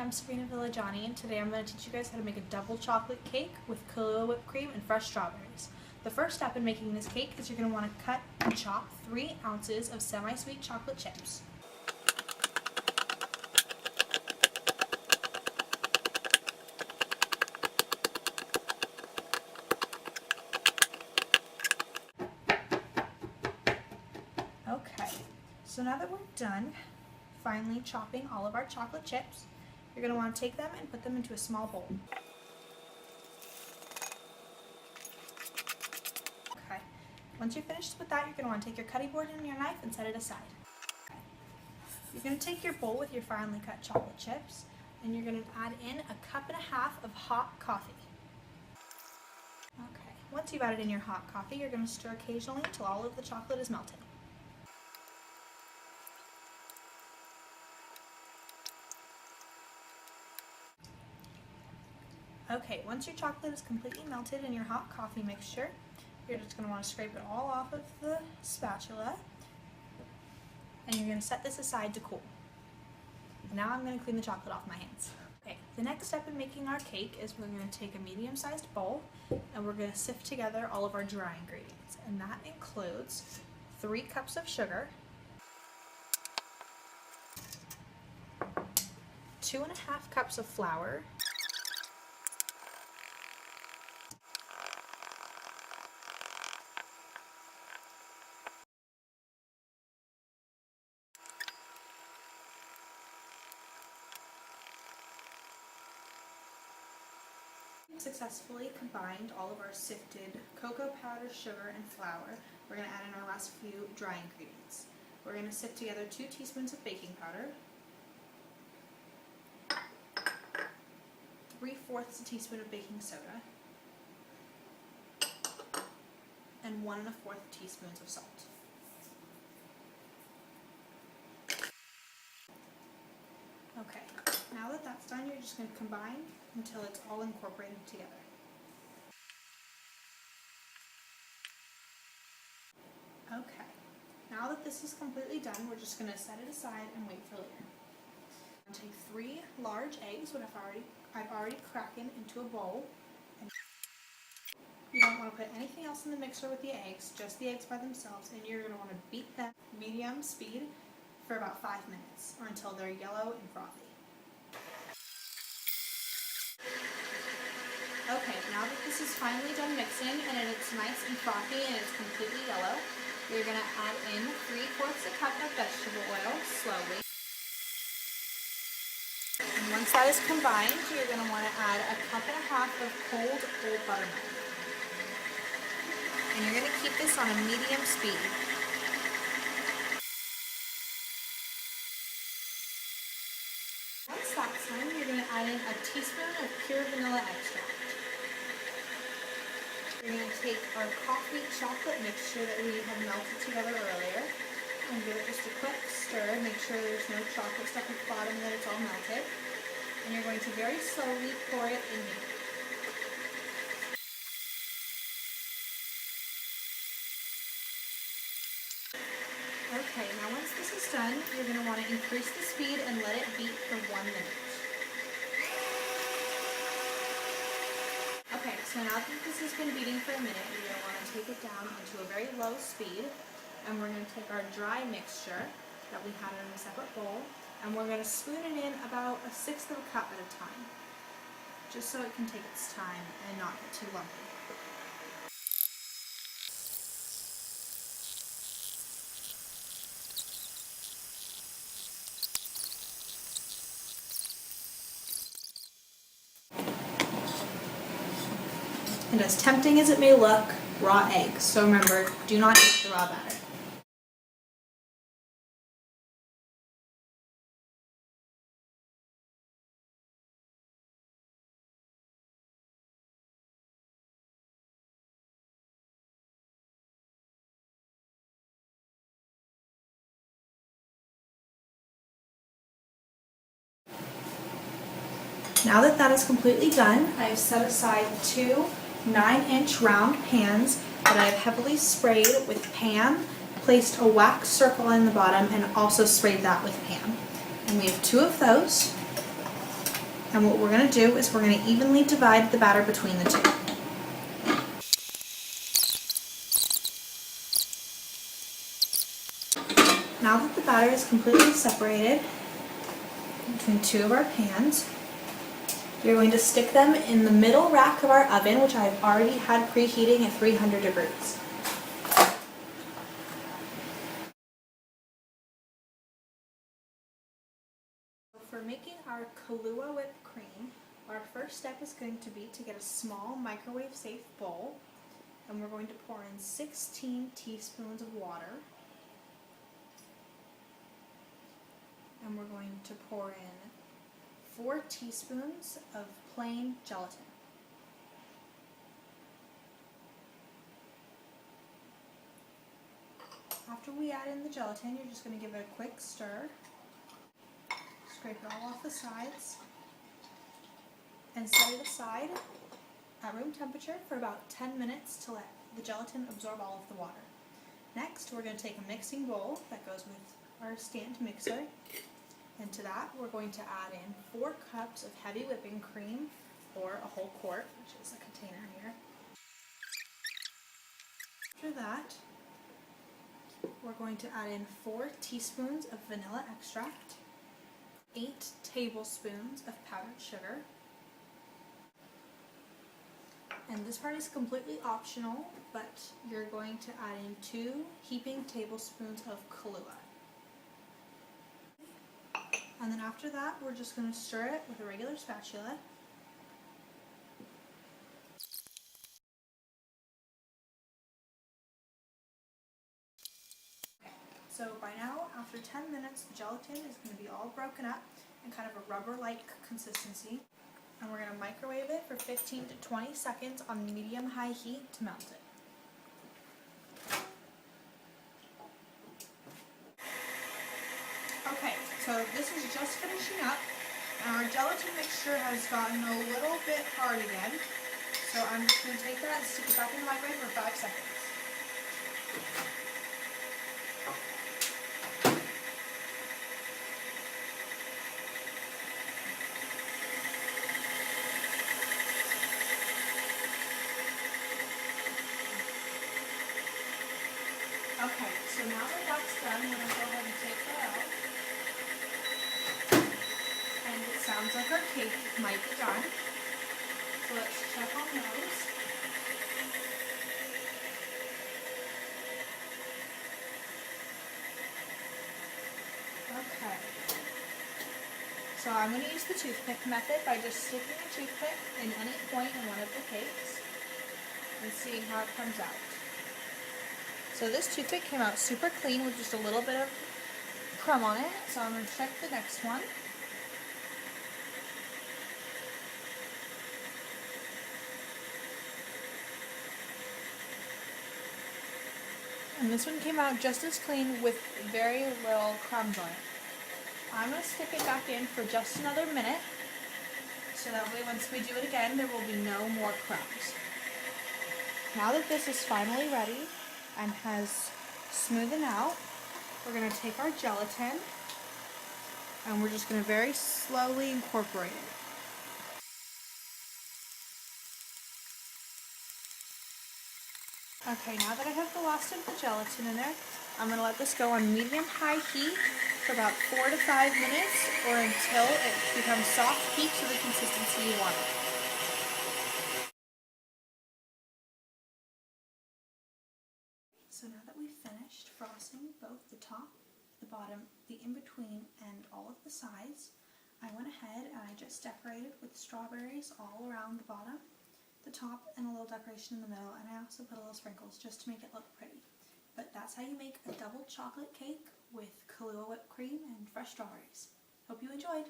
I'm Sabrina Villajani, and today I'm going to teach you guys how to make a double chocolate cake with kahlua whipped cream and fresh strawberries. The first step in making this cake is you're going to want to cut and chop 3 ounces of semi-sweet chocolate chips. Okay, so now that we're done finally chopping all of our chocolate chips, you're going to want to take them and put them into a small bowl. Okay, once you're finished with that, you're going to want to take your cutting board and your knife and set it aside. Okay. You're going to take your bowl with your finely cut chocolate chips and you're going to add in 1.5 cups of hot coffee. Okay, once you've added in your hot coffee, you're going to stir occasionally until all of the chocolate is melted. Okay, once your chocolate is completely melted in your hot coffee mixture, you're just going to want to scrape it all off of the spatula, and you're going to set this aside to cool. Now I'm going to clean the chocolate off my hands. Okay, the next step in making our cake is we're going to take a medium-sized bowl and we're going to sift together all of our dry ingredients, and that includes 3 cups of sugar, 2.5 cups of flour, 2 successfully combined all of our sifted cocoa powder, sugar, and flour. We're going to add in our last few dry ingredients. We're going to sift together 2 teaspoons of baking powder, 3/4 teaspoon of baking soda, and 1 1/4 teaspoons of salt. Okay, now that that's done, you're just going to combine until it's all incorporated together. Okay, now that this is completely done, we're just going to set it aside and wait for later. I'm going to take 3 large eggs, which I've already cracked into a bowl. And you don't want to put anything else in the mixer with the eggs, just the eggs by themselves, and you're going to want to beat them medium speed for about 5 minutes, or until they're yellow and frothy. Okay, now that this is finally done mixing and it's nice and frothy and it's completely yellow, you're going to add in 3/4 cup of vegetable oil slowly. And once that is combined, you're going to want to add 1.5 cups of cold buttermilk. And you're going to keep this on a medium speed. Once that's done, you're going to add in a teaspoon of pure vanilla extract. We're going to take our coffee chocolate mixture that we had melted together earlier and give it just a quick stir. Make sure there's no chocolate stuck at the bottom and that it's all melted. And you're going to very slowly pour it in here. Okay, now once this is done, you're going to want to increase the speed and let it beat for 1 minute. Okay, so now that this has been beating for a minute, you're going to want to take it down into a very low speed, and we're going to take our dry mixture that we had in a separate bowl, and we're going to spoon it in about 1/6 of a cup at a time, just so it can take its time and not get too lumpy. And as tempting as it may look, raw eggs. So remember, do not eat the raw batter. Now that that is completely done, I have set aside 2 9-inch round pans that I have heavily sprayed with Pan, placed a wax circle in the bottom, and also sprayed that with Pan. And we have 2 of those. And what we're going to do is we're going to evenly divide the batter between the two. Now that the batter is completely separated between two of our pans, we're going to stick them in the middle rack of our oven, which I've already had preheating at 300 degrees. For making our Kahlua whipped cream, our first step is going to be to get a small microwave-safe bowl, and we're going to pour in 16 teaspoons of water. And we're going to pour in 4 teaspoons of plain gelatin. After we add in the gelatin, you're just going to give it a quick stir. Scrape it all off the sides and set it aside at room temperature for about 10 minutes to let the gelatin absorb all of the water. Next, we're going to take a mixing bowl that goes with our stand mixer, and to that we're going to add in 4 cups of heavy whipping cream, or a whole quart, which is a container here. After that, we're going to add in 4 teaspoons of vanilla extract, 8 tablespoons of powdered sugar, and this part is completely optional, but you're going to add in 2 heaping tablespoons of kahlua. And then after that, we're just going to stir it with a regular spatula. So by now, after 10 minutes, the gelatin is going to be all broken up and kind of a rubber-like consistency. And we're going to microwave it for 15 to 20 seconds on medium-high heat to melt it. Okay, so this is just finishing up, and our gelatin mixture has gotten a little bit hard again. So I'm just going to take that and stick it back in the microwave for 5 seconds. Okay, so now that that's done, we're going to go ahead and take that out. And it sounds like our cake might be done. So let's check on those. Okay. So I'm going to use the toothpick method by just sticking a toothpick in any point in one of the cakes and seeing how it comes out. So this toothpick came out super clean with just a little bit of crumb on it, so I'm going to check the next one. And this one came out just as clean with very little crumbs on it. I'm going to stick it back in for just another minute, so that way once we do it again, there will be no more crumbs. Now that this is finally ready and has smoothened out, we're going to take our gelatin and we're just going to very slowly incorporate it. Okay, now that I have the last of the gelatin in there, I'm going to let this go on medium-high heat for about 4 to 5 minutes, or until it becomes soft peaks to the consistency you want it. So now that we've finished frosting both the top, the bottom, the in-between, and all of the sides, I went ahead and I just decorated with strawberries all around the bottom, the top, and a little decoration in the middle, and I also put a little sprinkles just to make it look pretty. But that's how you make a double chocolate cake with Kahlua whipped cream and fresh strawberries. Hope you enjoyed!